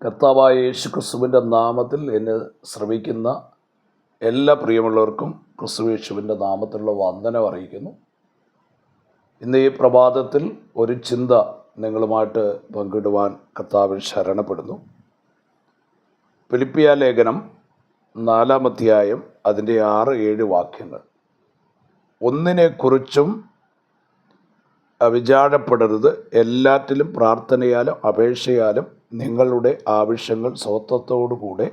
കർത്താവായ യേശുക്രിസ്തുവിൻ്റെ നാമത്തിൽ എന്നെ ശ്രമിക്കുന്ന എല്ലാ പ്രിയമുള്ളവർക്കും ക്രിസ്തുയേശുവിൻ്റെ നാമത്തിലുള്ള വന്ദനം അറിയിക്കുന്നു. ഇന്ന് ഈ പ്രഭാതത്തിൽ ഒരു ചിന്ത നിങ്ങളുമായിട്ട് പങ്കിടുവാൻ കർത്താവിൽ ശരണപ്പെടുന്നു. ഫിലിപ്പിയ ലേഖനം 4-ാം അധ്യായം അതിൻ്റെ 6-7 വാക്യങ്ങൾ. ഒന്നിനെക്കുറിച്ചും വിചാരപ്പെടരുത്, എല്ലാറ്റിലും പ്രാർത്ഥനയാലും അപേക്ഷയാലും നിങ്ങളുടെ ആവശ്യങ്ങൾ സ്വത്വത്തോടുകൂടെ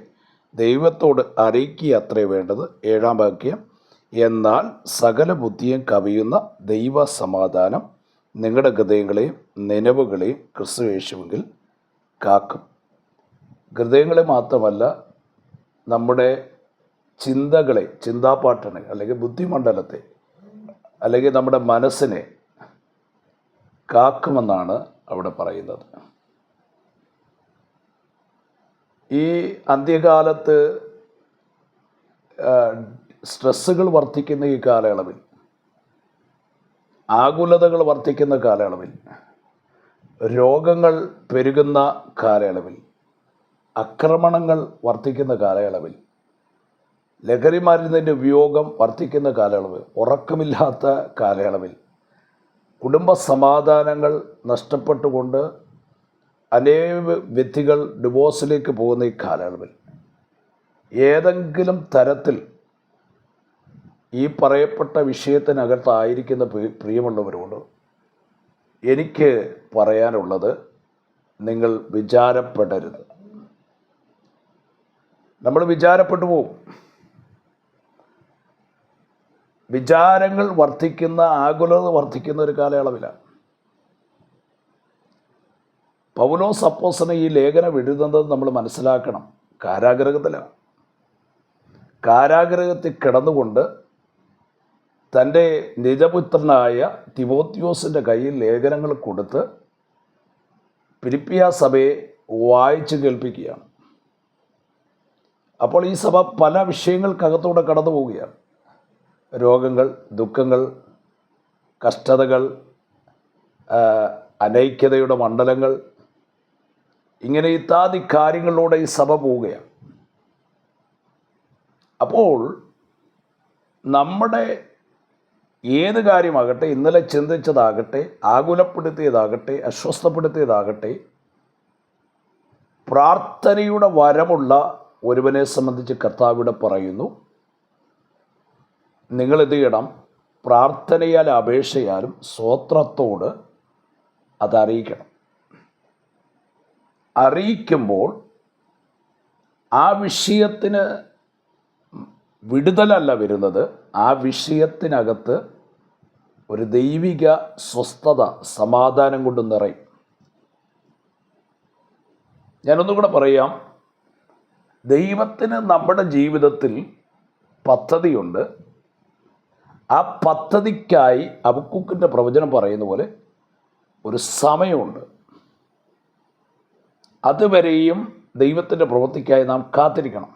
ദൈവത്തോട് അറിയിക്കുക അത്രേ വേണ്ടത്. 7-ാം വാക്യം, എന്നാൽ സകല ബുദ്ധിയും കവിയുന്ന ദൈവ സമാധാനം നിങ്ങളുടെ ഹൃദയങ്ങളെയും നിലവുകളെയും ക്രിസ്തു യേശുവിൽ കാക്കും. ഹൃദയങ്ങളെ മാത്രമല്ല, നമ്മുടെ ചിന്തകളെ, ചിന്താപാട്ടനെ അല്ലെങ്കിൽ ബുദ്ധിമണ്ഡലത്തെ അല്ലെങ്കിൽ നമ്മുടെ മനസ്സിനെ കാക്കുമെന്നാണ് അവിടെ പറയുന്നത്. ഈ അന്ത്യകാലത്ത് സ്ട്രെസ്സുകൾ വർദ്ധിക്കുന്ന ഈ കാലയളവിൽ, ആകുലതകൾ വർദ്ധിക്കുന്ന കാലയളവിൽ, രോഗങ്ങൾ പെരുകുന്ന കാലയളവിൽ, ആക്രമണങ്ങൾ വർദ്ധിക്കുന്ന കാലയളവിൽ, ലഹരിമരുന്നിൻ്റെ ഉപയോഗം വർദ്ധിക്കുന്ന കാലയളവിൽ, ഉറക്കമില്ലാത്ത കാലയളവിൽ, കുടുംബ സമാധാനങ്ങൾ നഷ്ടപ്പെട്ടുകൊണ്ട് അനേക വ്യക്തികൾ ഡിവോഴ്സിലേക്ക് പോകുന്ന ഈ കാലയളവിൽ ഏതെങ്കിലും തരത്തിൽ ഈ പറയപ്പെട്ട വിഷയത്തിനകത്തായിരിക്കുന്ന പ്രിയമുള്ളവരോട് എനിക്ക് പറയാനുള്ളത്, നിങ്ങൾ വിചാരപ്പെടരുത്. നമ്മൾ വിചാരപ്പെട്ടു പോകും. വിചാരങ്ങൾ വർദ്ധിക്കുന്ന, ആകുലത വർദ്ധിക്കുന്ന ഒരു കാലയളവിലാണ്. പൗലോസ് അപ്പോസ്തലൻ ഈ ലേഖനം എഴുതുന്നത് നമ്മൾ മനസ്സിലാക്കണം. കാരാഗൃഹത്തിലാണ്. കാരാഗൃഹത്തിൽ കിടന്നുകൊണ്ട് തൻ്റെ നിജപുത്രനായ തിമോത്തിയോസിൻ്റെ കയ്യിൽ ലേഖനങ്ങൾ കൊടുത്ത് ഫിലിപ്പിയ സഭയെ വായിച്ചു കേൾപ്പിക്കുകയാണ്. അപ്പോൾ ഈ സഭ പല വിഷയങ്ങൾക്കകത്തൂടെ കടന്നു പോവുകയാണ്. രോഗങ്ങൾ, ദുഃഖങ്ങൾ, കഷ്ടതകൾ, അനൈക്യതയുടെ മണ്ഡലങ്ങൾ, ഇങ്ങനെ ഇത്യാദി കാര്യങ്ങളിലൂടെ ഈ സഭ പോവുകയാണ്. അപ്പോൾ നമ്മുടെ ഏത് കാര്യമാകട്ടെ, ഇന്നലെ ചിന്തിച്ചതാകട്ടെ, ആകുലപ്പെടുത്തിയതാകട്ടെ, അസ്വസ്ഥപ്പെടുത്തിയതാകട്ടെ, പ്രാർത്ഥനയുടെ വരമുള്ള ഒരുവനെ സംബന്ധിച്ച് കർത്താവിടെ പറയുന്നു, നിങ്ങളെന്ത് ചെയ്യണം? പ്രാർത്ഥനയാലും അപേക്ഷയാലും സ്തോത്രത്തോട് അതറിയിക്കണം. അറിയിക്കുമ്പോൾ ആ വിഷയത്തിന് വിടുതലല്ല വരുന്നത്, ആ വിഷയത്തിനകത്ത് ഒരു ദൈവിക സ്വസ്ഥത, സമാധാനം കൊണ്ട് നിറയും. ഞാനൊന്നുകൂടെ പറയാം. ദൈവത്തിന് നമ്മുടെ ജീവിതത്തിൽ പദ്ധതിയുണ്ട്. ആ പദ്ധതിക്കായി ഹബക്കൂക്കിൻ്റെ പ്രവചനം പറയുന്ന പോലെ ഒരു സമയമുണ്ട്. അതുവരെയും ദൈവത്തിൻ്റെ പ്രവൃത്തിക്കായി നാം കാത്തിരിക്കണം.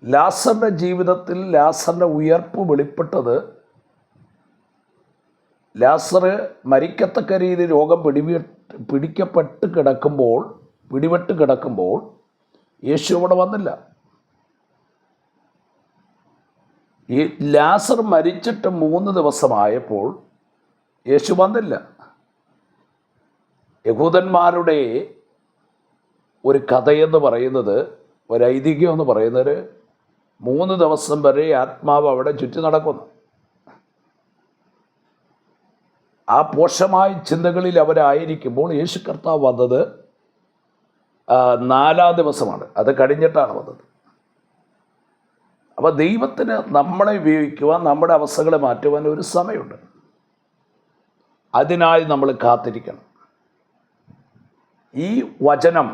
ലാസറിൻ്റെ ജീവിതത്തിൽ ലാസറിൻ്റെ ഉയർപ്പ് വെളിപ്പെട്ടത്, ലാസർ മരിക്കത്തക്ക രീതിയിൽ രോഗം പിടിപെട്ട് കിടക്കുമ്പോൾ യേശു അവിടെ വന്നില്ല. ഈ ലാസർ മരിച്ചിട്ട് 3 ദിവസമായപ്പോൾ യേശു വന്നില്ല. യഹൂദന്മാരുടെ ഒരു കഥയെന്ന് പറയുന്നത്, ഒരു ഐതിഹ്യം എന്ന് പറയുന്നത്, 3 ദിവസം വരെ ആത്മാവ് അവിടെ ചുറ്റി നടക്കുന്നു. ആ പോഷമായ ചിന്തകളിൽ അവരായിരിക്കുമ്പോൾ യേശു കർത്താവ് വന്നത് 4-ാം ദിവസമാണ്. അത് കഴിഞ്ഞിട്ടാണ് വന്നത്. അപ്പോൾ ദൈവത്തിന് നമ്മളെ ഉപയോഗിക്കുവാൻ, നമ്മുടെ അവസ്ഥകളെ മാറ്റുവാൻ ഒരു സമയമുണ്ട്. അതിനായി നമ്മൾ കാത്തിരിക്കണം. ഈ വചനം,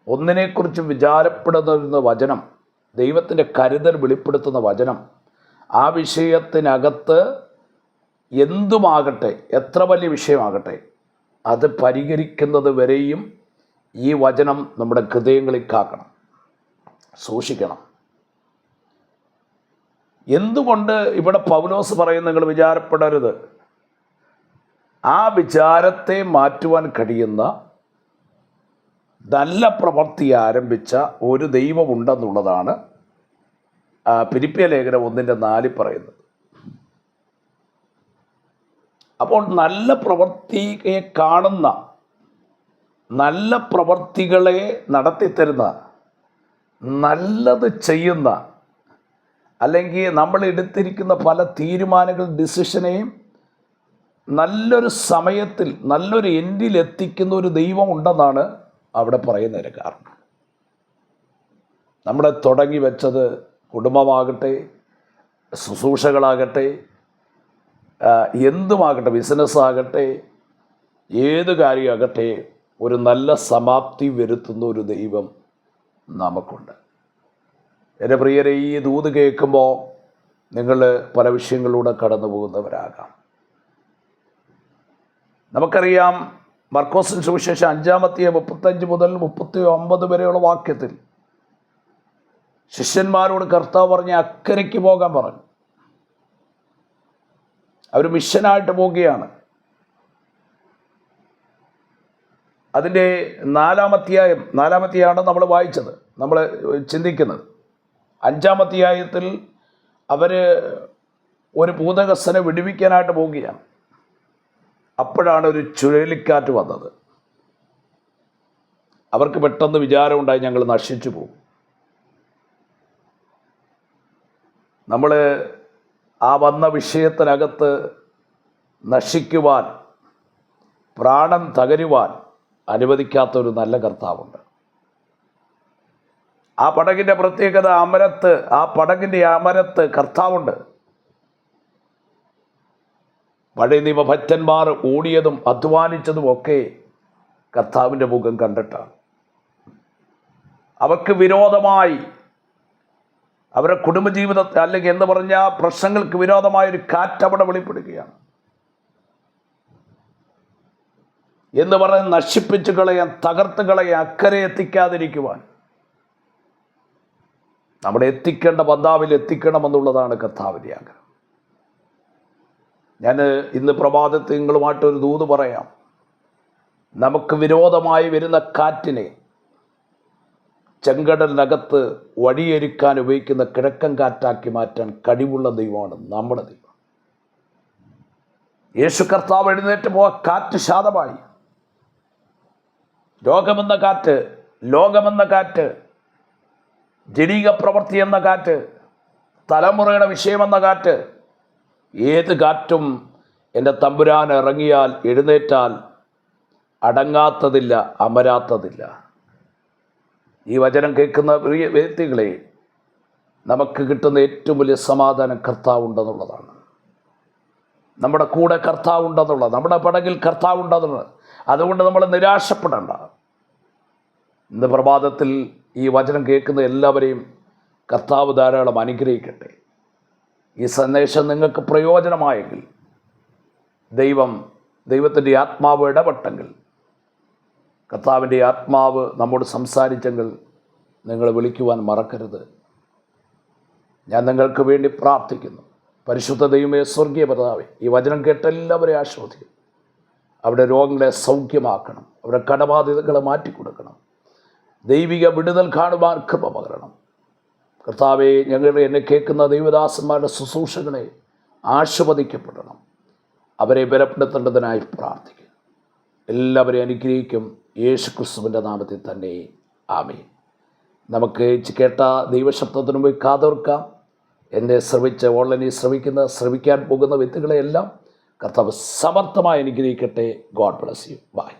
ഒന്നിനെക്കുറിച്ച് വിചാരപ്പെടുന്ന വചനം, ദൈവത്തിൻ്റെ കരുതൽ വെളിപ്പെടുത്തുന്ന വചനം, ആ വിഷയത്തിനകത്ത് എന്തുമാകട്ടെ, എത്ര വലിയ വിഷയമാകട്ടെ, അത് പരിഹരിക്കുന്നത് വരെയും ഈ വചനം നമ്മുടെ ഹൃദയങ്ങളിൽ കാക്കണം, സൂക്ഷിക്കണം. എന്തുകൊണ്ട് ഇവിടെ പൗലോസ് പറയുന്നത് നിങ്ങൾ വിചാരപ്പെടരുത്? ആ വിചാരത്തെ മാറ്റുവാൻ കഴിയുന്ന നല്ല പ്രവൃത്തി ആരംഭിച്ച ഒരു ദൈവമുണ്ടെന്നുള്ളതാണ് ഫിലിപ്പിയ ലേഖനം 1:4 പറയുന്നത്. അപ്പോൾ നല്ല പ്രവൃത്തിയെ കാണുന്ന, നല്ല പ്രവൃത്തികളെ നടത്തിത്തരുന്ന, നല്ലത് ചെയ്യുന്ന, അല്ലെങ്കിൽ നമ്മൾ എടുത്തിരിക്കുന്ന പല തീരുമാനങ്ങൾ, ഡിസിഷനെയും നല്ലൊരു സമയത്തിൽ നല്ലൊരു എൻഡിലെത്തിക്കുന്ന ഒരു ദൈവം ഉണ്ടെന്നാണ് അവിടെ പറയുന്നതിന് കാരണം. നമ്മളെ തുടങ്ങി വെച്ചത് കുടുംബമാകട്ടെ, ശുശ്രൂഷകളാകട്ടെ, എന്തുമാകട്ടെ, ബിസിനസ്സാകട്ടെ, ഏത് കാര്യമാകട്ടെ, ഒരു നല്ല സമാപ്തി വരുത്തുന്ന ഒരു ദൈവം നമുക്കുണ്ട്. എൻ്റെ പ്രിയരെ, ഈ ദൂത് കേൾക്കുമ്പോൾ നിങ്ങൾ പല വിഷയങ്ങളിലൂടെ കടന്നു പോകുന്നവരാകാം. നമുക്കറിയാം, മർക്കോസിന് സുവിശേഷം 5:35 മുതൽ 39 വരെയുള്ള വാക്യത്തിൽ ശിഷ്യന്മാരോട് കർത്താവ് പറഞ്ഞ അക്കരയ്ക്ക് പോകാൻ പറഞ്ഞു. അവർ മിഷനായിട്ട് പോവുകയാണ്. അതിൻ്റെ 4-ാം അധ്യായമാണ് നമ്മൾ വായിച്ചത്, നമ്മൾ ചിന്തിക്കുന്നത്. 5-ാം അധ്യായത്തിൽ അവർ ഒരു ഭൂതഗ്രസ്തനെ വിടുവിക്കാനായിട്ട് പോവുകയാണ്. അപ്പോഴാണ് ഒരു ചുഴലിക്കാറ്റ് വന്നത്. അവർക്ക് പെട്ടെന്ന് വിചാരമുണ്ടായി, ഞങ്ങൾ നശിച്ചു പോകും. നമ്മൾ ആ വന്ന വിഷയത്തിനകത്ത് നശിക്കുവാൻ, പ്രാണൻ തകരുവാൻ അനുവദിക്കാത്തൊരു നല്ല കർത്താവുണ്ട്. ആ പടകിൻ്റെ പ്രത്യേകത, ആ പടകിൻ്റെ അമരത്ത് കർത്താവുണ്ട്. പഴയ നിയമഭക്തന്മാർ ഓടിയതും അധ്വാനിച്ചതും ഒക്കെ കർത്താവിൻ്റെ മുഖം കണ്ടിട്ടാണ്. അവർക്ക് വിരോധമായി, അവരുടെ കുടുംബജീവിതത്തെ, അല്ലെങ്കിൽ എന്ന് പറഞ്ഞാൽ പ്രശ്നങ്ങൾക്ക് വിരോധമായൊരു കാറ്റ് അവിടെ വെളിപ്പെടുകയാണ്. എന്ന് പറഞ്ഞ് നശിപ്പിച്ചു കളയാൻ, തകർത്ത് കളയാൻ, അക്കരെ എത്തിക്കാതിരിക്കുവാൻ, നമ്മുടെ എത്തിക്കേണ്ട ബന്ധാവിൽ എത്തിക്കണമെന്നുള്ളതാണ് കർത്താവിൻ്റെ ആഗ്രഹം. ഞാൻ ഇന്ന് പ്രഭാതത്തിൽ നിങ്ങളുമായിട്ടൊരു ദൂത് പറയാം. നമുക്ക് വിരോധമായി വരുന്ന കാറ്റിനെ ചെങ്കടലിനകത്ത് വഴിയൊരുക്കാൻ ഉപയോഗിക്കുന്ന കിഴക്കൻ കാറ്റാക്കി മാറ്റാൻ കഴിവുള്ള ദൈവമാണ് നമ്മുടെ ദൈവം. യേശു കർത്താവ് എഴുന്നേറ്റ് പോകാൻ കാറ്റ് ശാന്തമായി. ലോകമെന്ന കാറ്റ്, ജനീക പ്രവൃത്തി എന്ന കാറ്റ്, തലമുറയുടെ വിഷയമെന്ന കാറ്റ്, ഏത് കാറ്റും എൻ്റെ തമ്പുരാൻ ഇറങ്ങിയാൽ, എഴുന്നേറ്റാൽ അടങ്ങാത്തതില്ല, അമരാത്തതില്ല. ഈ വചനം കേൾക്കുന്ന പ്രിയ വ്യക്തികളെ, നമുക്ക് കിട്ടുന്ന ഏറ്റവും വലിയ സമാധാനം കർത്താവുണ്ടെന്നുള്ളതാണ്. നമ്മുടെ കൂടെ കർത്താവുണ്ടെന്നുള്ളത്, നമ്മുടെ പടകിൽ കർത്താവുണ്ടെന്നുള്ളത്. അതുകൊണ്ട് നമ്മൾ നിരാശപ്പെടേണ്ട. ഇന്ന് പ്രഭാതത്തിൽ ഈ വചനം കേൾക്കുന്ന എല്ലാവരെയും കർത്താവ് ധാരാളം അനുഗ്രഹിക്കട്ടെ. ഈ സന്ദേശം നിങ്ങൾക്ക് പ്രയോജനമായെങ്കിൽ, ദൈവത്തിൻ്റെ ആത്മാവ് ഇടപെട്ടെങ്കിൽ, കർത്താവിൻ്റെ ആത്മാവ് നമ്മോട് സംസാരിച്ചെങ്കിൽ നിങ്ങൾ വിളിക്കുവാൻ മറക്കരുത്. ഞാൻ നിങ്ങൾക്ക് വേണ്ടി പ്രാർത്ഥിക്കുന്നു. പരിശുദ്ധ ദൈവമേ, സ്വർഗീയ പിതാവേ, ഈ വചനം കേട്ട് എല്ലാവരെയും ആശ്വസിക്കും. അവിടെ രോഗങ്ങളെ സൗഖ്യമാക്കണം, അവിടെ കടബാധ്യതകളെ മാറ്റിക്കൊടുക്കണം, ദൈവിക വിടുതൽ കാണുവാൻ കൃപ പകരണം. കർത്താവെ, എന്നെ കേൾക്കുന്ന ദൈവദാസന്മാരുടെ ശുശ്രൂഷകളെ ആശീർവദിക്കപ്പെടണം. അവരെ ബലപ്പെടുത്തേണ്ടതിനായി പ്രാർത്ഥിക്കും. എല്ലാവരെയും അനുഗ്രഹിക്കും. യേശുക്രിസ്തുവിൻ്റെ നാമത്തിൽ തന്നെ ആമേൻ. നമുക്ക് കേട്ട ദൈവശബ്ദത്തിന് മുമ്പ് കാതോർക്കാം. എന്നെ ഓൺലൈനിൽ ശ്രവിക്കാൻ പോകുന്ന വ്യക്തികളെയെല്ലാം കർത്താവ് സമർത്ഥമായി അനുഗ്രഹിക്കട്ടെ. God bless you. ബൈ.